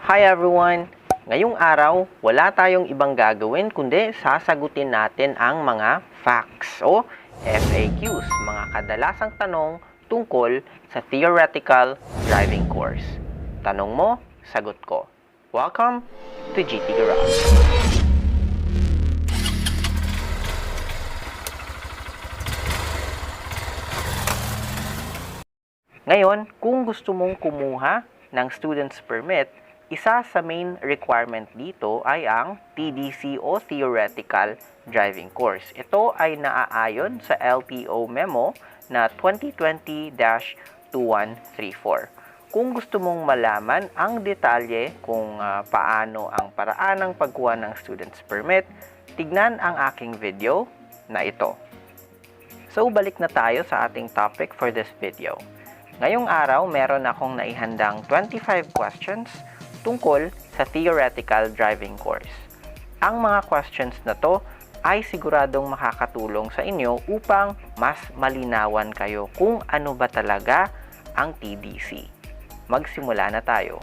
Hi everyone! Ngayong araw, wala tayong ibang gagawin kundi sasagutin natin ang mga facts o FAQs, mga kadalasang tanong tungkol sa theoretical driving course. Tanong mo, sagot ko. Welcome to GT Garage! Ngayon, kung gusto mong kumuha ng student's permit, isa sa main requirement dito ay ang TDC o Theoretical Driving Course. Ito ay naaayon sa LTO memo na 2020-2134. Kung gusto mong malaman ang detalye kung paano ang paraan ng pagkuha ng student's permit, tignan ang aking video na ito. So, balik na tayo sa ating topic for this video. Ngayong araw, meron akong naihandang 25 questions tungkol sa theoretical driving course. Ang mga questions na to ay siguradong makakatulong sa inyo upang mas malinawan kayo kung ano ba talaga ang TDC. Magsimula na tayo.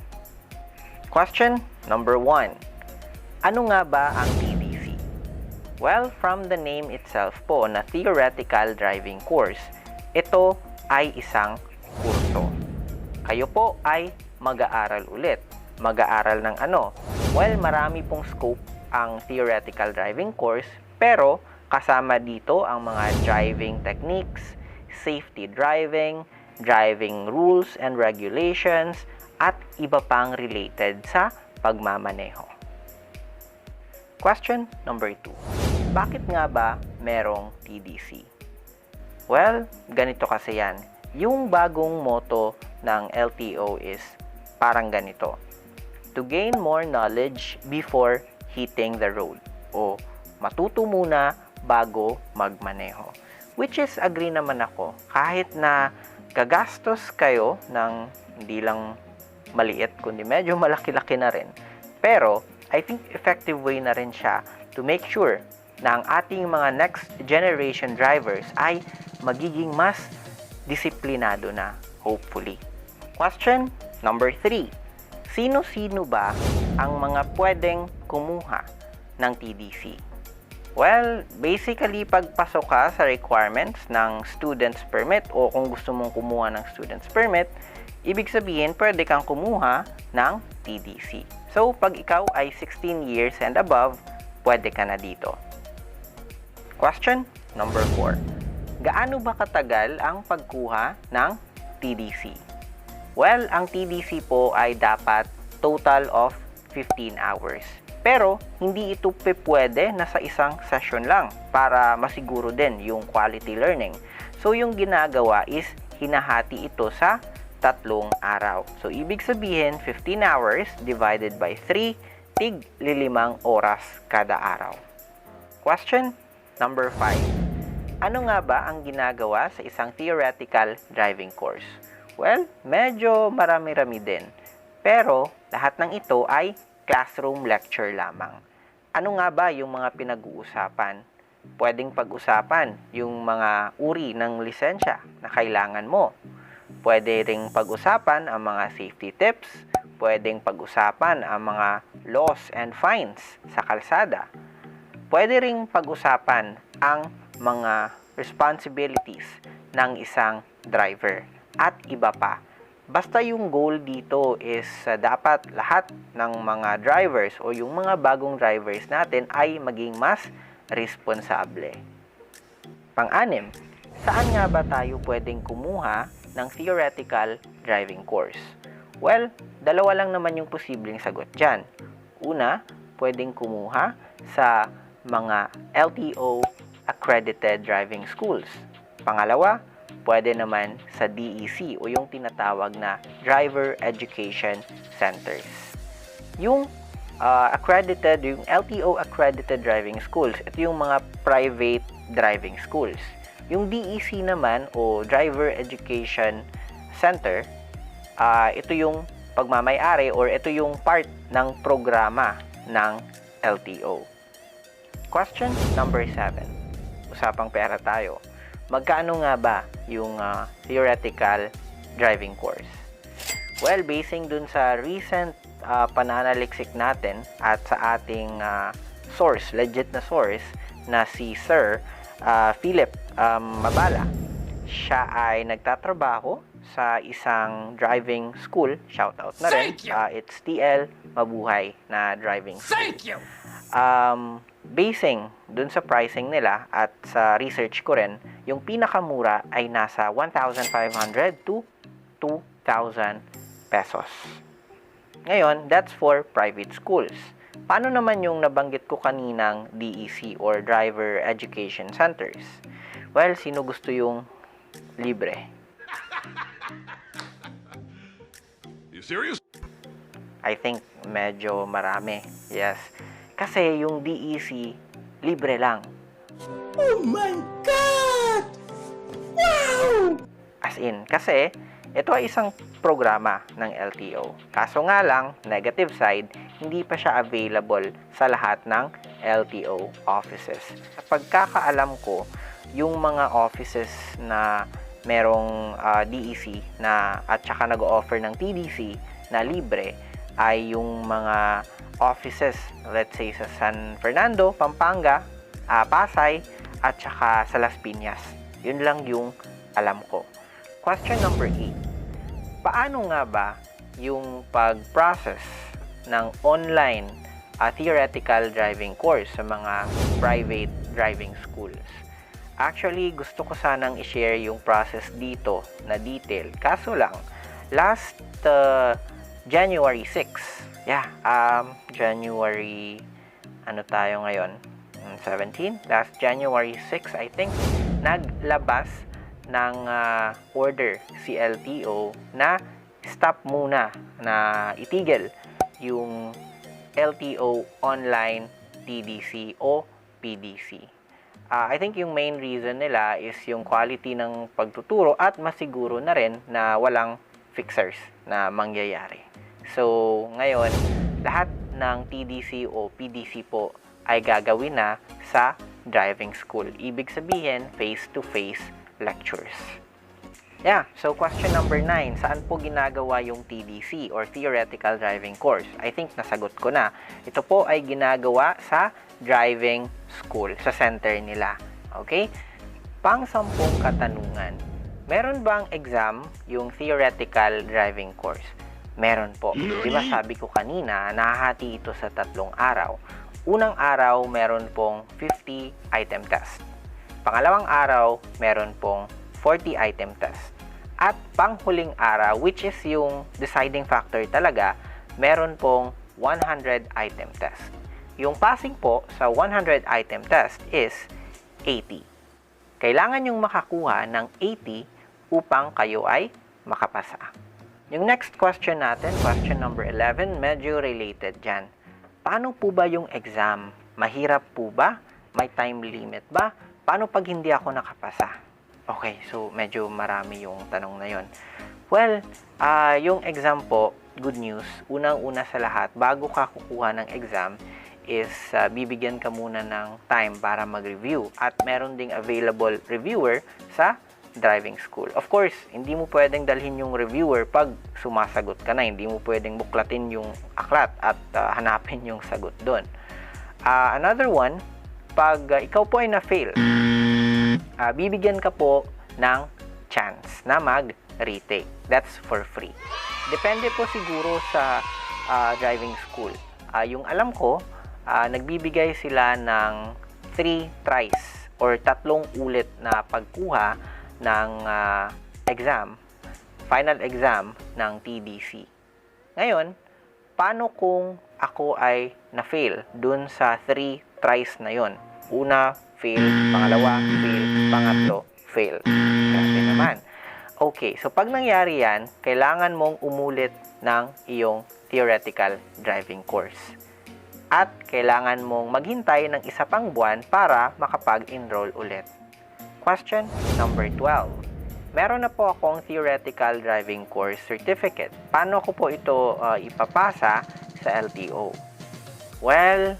Question number 1. Ano nga ba ang TDC? Well, from the name itself po na theoretical driving course, ito ay isang kurso. Kayo po ay mag-aaral ulit. Mag-aaral ng ano? Well, marami pong scope ang theoretical driving course, pero kasama dito ang mga driving techniques, safety driving, driving rules and regulations, at iba pang related sa pagmamaneho. Question number 2. Bakit nga ba merong TDC? Well, ganito kasi yan. Yung bagong motto ng LTO is parang ganito. To gain more knowledge before hitting the road. O matuto muna bago magmaneho. Which is, agree naman ako. Kahit na gagastos kayo ng hindi lang maliit, kundi medyo malaki-laki na rin. Pero, I think effective way na rin siya to make sure na ang ating mga next generation drivers ay magiging mas disiplinado na, hopefully. Question number 3. Sino-sino ba ang mga pwedeng kumuha ng TDC? Well, basically, pagpasok ka sa requirements ng student's permit o kung gusto mong kumuha ng student's permit, ibig sabihin, pwede kang kumuha ng TDC. So, pag ikaw ay 16 years and above, pwede ka na dito. Question number 4. Gaano ba katagal ang pagkuha ng TDC? Well, ang TDC po ay dapat total of 15 hours. Pero, hindi ito pwede na sa isang session lang para masiguro din yung quality learning. So, yung ginagawa is hinahati ito sa 3 araw. So, ibig sabihin, 15 hours divided by 3, tig 5 oras kada araw. Question number 5. Ano nga ba ang ginagawa sa isang theoretical driving course? Well, medyo marami-rami din. Pero, lahat ng ito ay classroom lecture lamang. Ano nga ba yung mga pinag-uusapan? Pwedeng pag-usapan yung mga uri ng lisensya na kailangan mo. Pwede ring pag-usapan ang mga safety tips. Pwedeng pag-usapan ang mga laws and fines sa kalsada. Pwede ring pag-usapan ang mga responsibilities ng isang driver at iba pa. Basta yung goal dito is dapat lahat ng mga drivers o yung mga bagong drivers natin ay maging mas responsable. Pang-anim, saan nga ba tayo pwedeng kumuha ng theoretical driving course? Well, dalawa lang naman yung posibleng sagot dyan. Una, pwedeng kumuha sa mga LTO accredited driving schools. Pangalawa, pwede naman sa DEC o yung tinatawag na Driver Education Centers. Yung yung LTO accredited driving schools, ito yung mga private driving schools. Yung DEC naman o Driver Education Center, ito yung pagmamay-ari or ito yung part ng programa ng LTO. Question number 7. Usapang pera tayo. Magkano nga ba yung theoretical driving course? Well, basing dun sa recent pananaliksik natin at sa ating source, legit na source, na si Sir Philip Mabala. Siya ay nagtatrabaho sa isang driving school. Shoutout na rin. It's TL Mabuhay na driving school. Thank you! Basing dun sa pricing nila at sa research ko rin, yung pinakamura ay nasa 1,500 to 2,000 pesos. Ngayon, that's for private schools. Paano naman yung nabanggit ko kaninang DEC or Driver Education Centers? Well, sino gusto yung libre? You serious? I think medyo marami. Yes. Kasi yung DEC, libre lang. Oh my God! Wow! As in, kasi ito ay isang programa ng LTO. Kaso nga lang, negative side, hindi pa siya available sa lahat ng LTO offices. Sa pagkakaalam ko, yung mga offices na merong DEC na at saka nag-offer ng TDC na libre ay yung mga offices, let's say sa San Fernando, Pampanga, Pasay, at saka sa Las Piñas. Yun lang yung alam ko. Question number 8. Paano nga ba yung pag-process ng online theoretical driving course sa mga private driving schools? Actually, gusto ko sanang i-share yung process dito na detail. Kaso lang, last January 6, January, ano tayo ngayon? 17? Last January 6, I think, naglabas ng order si LTO na stop muna, na itigil yung LTO online TDC o PDC. I think yung main reason nila is yung quality ng pagtuturo at masiguro na rin na walang fixers na mangyayari. So, ngayon, lahat ng TDC o PDC po ay gagawin na sa driving school. Ibig sabihin, face-to-face lectures. Yeah, so question number 9, saan po ginagawa yung TDC or Theoretical Driving Course? I think nasagot ko na. Ito po ay ginagawa sa driving school, sa center nila. Okay? Pang-10 katanungan. Meron bang exam yung Theoretical Driving Course? Meron po. Di ba sabi ko kanina, nahahati ito sa 3 araw. Unang araw, meron pong 50 item test. Pangalawang araw, meron pong 40 item test. At panghuling araw, which is yung deciding factor talaga, meron pong 100 item test. Yung passing po sa 100 item test is 80. Kailangan yung makakuha ng 80 upang kayo ay makapasa. Yung next question natin, question number 11, medyo related dyan. Paano po ba yung exam? Mahirap po ba? May time limit ba? Paano pag hindi ako nakapasa? Okay, so medyo marami yung tanong na yon. Well, yung exam po, good news. Unang-una sa lahat, bago ka kukuha ng exam, is bibigyan ka muna ng time para mag-review. At meron ding available reviewer sa driving school. Of course, hindi mo pwedeng dalhin yung reviewer pag sumasagot ka na. Hindi mo pwedeng buklatin yung aklat at hanapin yung sagot doon. Another one, pag ikaw po ay na-fail, bibigyan ka po ng chance na mag-retake. That's for free. Depende po siguro sa driving school. Yung alam ko, nagbibigay sila ng 3 tries or 3 ulit na pagkuha ng exam, final exam ng TDC. Ngayon, paano kung ako ay na-fail dun sa 3 tries na yon? Una, fail. Pangalawa, fail. Pangatlo, fail. Grabe naman. Okay, so pag nangyari yan, kailangan mong umulit ng iyong theoretical driving course. At kailangan mong maghintay ng 1 pang buwan para makapag-enroll ulit. Question number 12. Meron na po akong theoretical driving course certificate. Paano ko po ito ipapasa sa LTO? Well,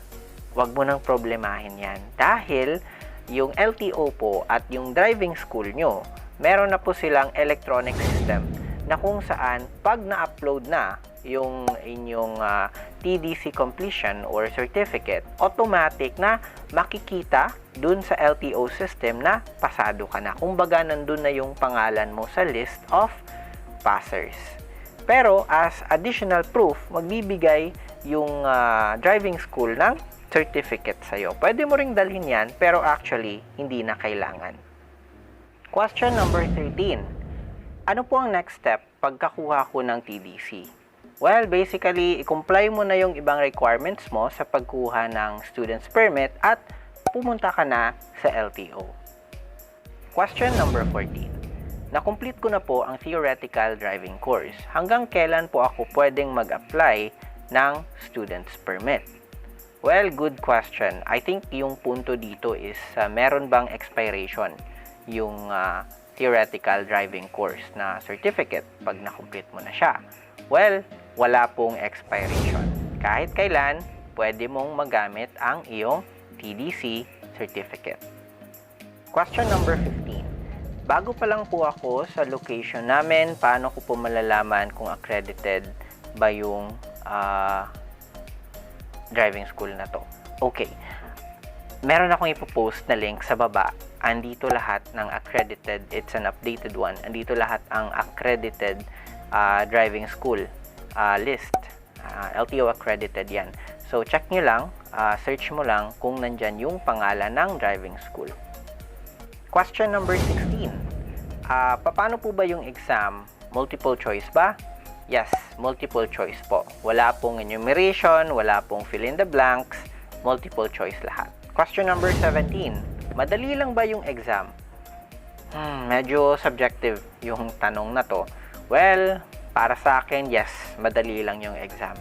wag mo nang problemahin yan. Dahil yung LTO po at yung driving school nyo, meron na po silang electronic system na kung saan pag na-upload na yung inyong TDC completion or certificate, automatic na makikita dun sa LTO system na pasado ka na. Kumbaga, nandun na yung pangalan mo sa list of passers. Pero as additional proof, magbibigay yung driving school ng certificate sa'yo. Pwede mo ring dalhin yan, pero actually, hindi na kailangan. Question number 13. Ano po ang next step pagkakuha ko ng TDC? Well, basically, i-comply mo na yung ibang requirements mo sa pagkuha ng student's permit at pumunta ka na sa LTO. Question number 14. Na-complete ko na po ang theoretical driving course. Hanggang kailan po ako pwedeng mag-apply ng student's permit? Well, good question. I think yung punto dito is meron bang expiration yung theoretical driving course na certificate pag na-complete mo na siya? Well, wala pong expiration. Kahit kailan, pwede mong magamit ang iyong TDC certificate. Question number 15. Bago pa lang po ako sa location namin, paano ko po malalaman kung accredited ba yung driving school na to? Okay. Meron akong ipopost na link sa baba. Andito lahat ng accredited. It's an updated one. Andito lahat ang accredited driving school list. LTO accredited yan. So, check nyo lang. Search mo lang kung nandyan yung pangalan ng driving school. Question number 16. Paano po ba yung exam? Multiple choice ba? Yes, multiple choice po. Wala pong enumeration, wala pong fill in the blanks, multiple choice lahat. Question number 17. Madali lang ba yung exam? Medyo subjective yung tanong na to. Well, para sa akin, yes, madali lang yung exam.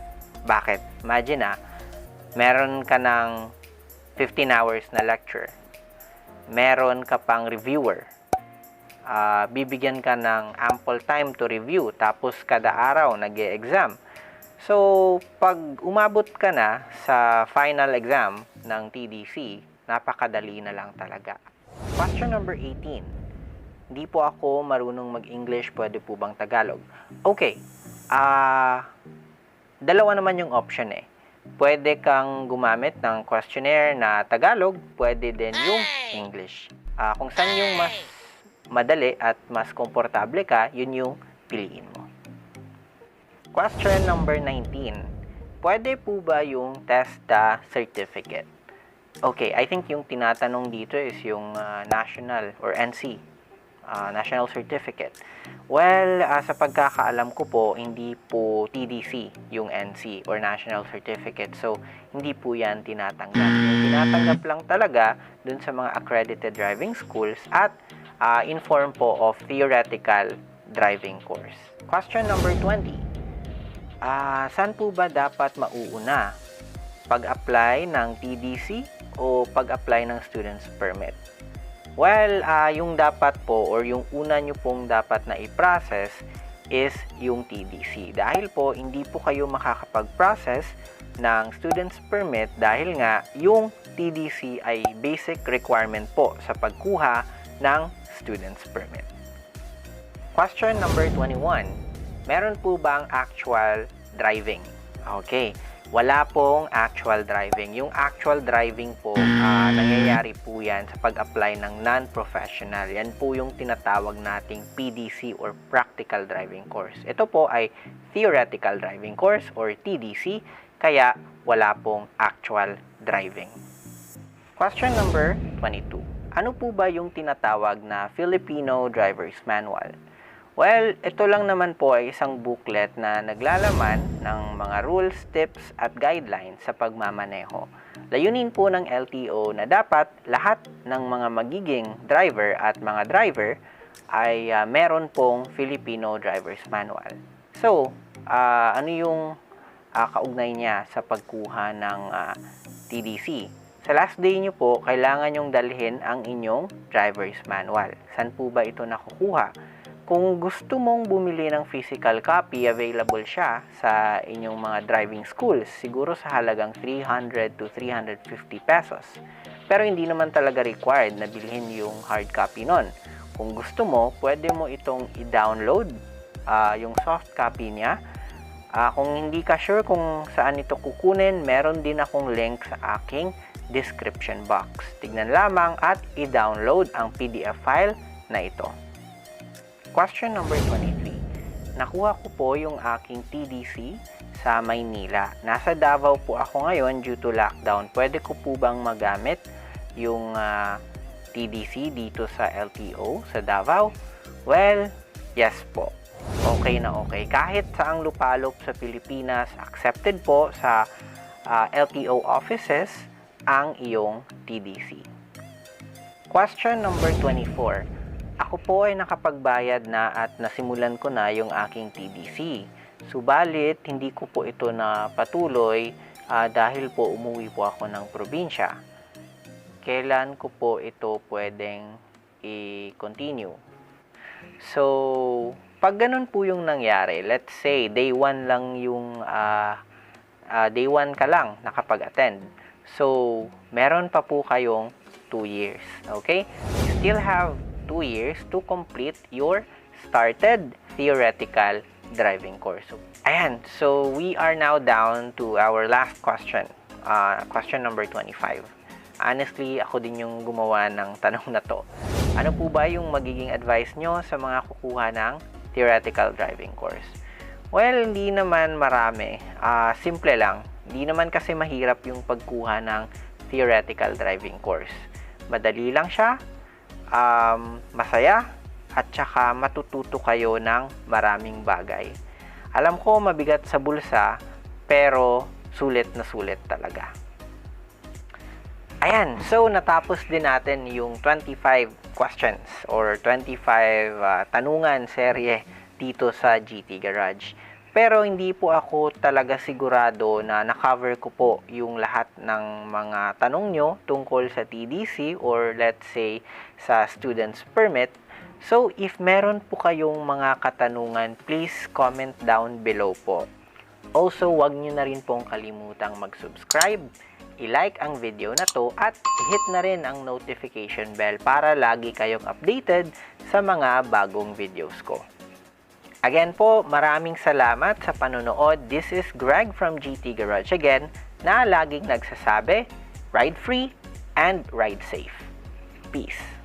Bakit? Imagine meron ka ng 15 hours na lecture. Meron ka pang reviewer. Bibigyan ka ng ample time to review. Tapos kada araw nag-e-exam. So, pag umabot ka na sa final exam ng TDC, napakadali na lang talaga. Question number 18. Hindi po ako marunong mag-English, pwede po bang Tagalog? Okay. Dalawa naman yung option eh. Pwede kang gumamit ng questionnaire na Tagalog, pwede din yung English. Kung saan yung mas madali at mas komportable ka, yun yung piliin mo. Question number 19. Pwede po ba yung TESDA certificate? Okay, I think yung tinatanong dito is yung national or NC. National certificate. Well, sa pagkakaalam ko po, hindi po TDC yung NC or national certificate. So, hindi po yan tinatanggap. Yung tinatanggap lang talaga dun sa mga accredited driving schools at inform po of theoretical driving course. Question number 20. Saan po ba dapat mauuna? Pag-apply ng TDC o pag-apply ng student's permit? Well, yung dapat po or yung una nyo pong dapat na i-process is yung TDC. Dahil po, hindi po kayo makakapag-process ng student's permit dahil nga yung TDC ay basic requirement po sa pagkuha ng student's permit. Question number 21. Meron po bang actual driving? Okay. Wala pong actual driving. Yung actual driving po, nangyayari po yan sa pag-apply ng non-professional. Yan po yung tinatawag nating PDC or Practical Driving Course. Ito po ay Theoretical Driving Course or TDC, kaya wala pong actual driving. Question number 22. Ano po ba yung tinatawag na Filipino Driver's Manual? Well, ito lang naman po ay isang booklet na naglalaman ng mga rules, tips at guidelines sa pagmamaneho. Layunin po ng LTO na dapat lahat ng mga magiging driver at mga driver ay meron pong Filipino Driver's Manual. So, ano yung kaugnay niya sa pagkuha ng TDC? Sa last day nyo po, kailangan nyong dalhin ang inyong driver's manual. Saan po ba ito nakukuha? Kung gusto mong bumili ng physical copy, available siya sa inyong mga driving schools. Siguro sa halagang 300 to 350 pesos. Pero hindi naman talaga required na bilhin yung hard copy nun. Kung gusto mo, pwede mo itong i-download yung soft copy niya. Kung hindi ka sure kung saan ito kukunin, meron din akong link sa aking description box. Tignan lamang at i-download ang PDF file na ito. Question number 23. Nakuha ko po yung aking TDC sa Maynila. Nasa Davao po ako ngayon due to lockdown. Pwede ko po bang magamit yung TDC dito sa LTO sa Davao? Well, yes po. Okay na okay. Kahit saang lupalop sa Pilipinas, accepted po sa LTO offices ang iyong TDC. Question number 24. Ako po ay nakapagbayad na at nasimulan ko na yung aking TDC. Subalit, hindi ko po ito na patuloy dahil po umuwi po ako ng probinsya. Kailan ko po ito pwedeng i-continue? So, pag ganun po yung nangyari, let's say day 1 lang yung day 1 ka lang nakapag-attend. So, meron pa po kayong 2 years. Okay? You still have 2 years to complete your started theoretical driving course. Ayan. So, we are now down to our last question. Question number 25. Honestly, ako din yung gumawa ng tanong na to. Ano po ba yung magiging advice nyo sa mga kukuha ng theoretical driving course? Well, hindi naman marami. Simple lang. Hindi naman kasi mahirap yung pagkuha ng theoretical driving course. Madali lang siya, masaya, at saka matututo kayo ng maraming bagay. Alam ko mabigat sa bulsa, pero sulit na sulit talaga. Ayan, so natapos din natin yung 25 questions or 25 tanungan serye dito sa GT Garage. Pero hindi po ako talaga sigurado na na-cover ko po yung lahat ng mga tanong nyo tungkol sa TDC or let's say sa student's permit. So, if meron po kayong mga katanungan, please comment down below po. Also, wag nyo na rin pong kalimutang mag-subscribe, i-like ang video na to at hit na rin ang notification bell para lagi kayong updated sa mga bagong videos ko. Again po, maraming salamat sa panonood. This is Greg from GT Garage again na laging nagsasabi, ride free and ride safe. Peace!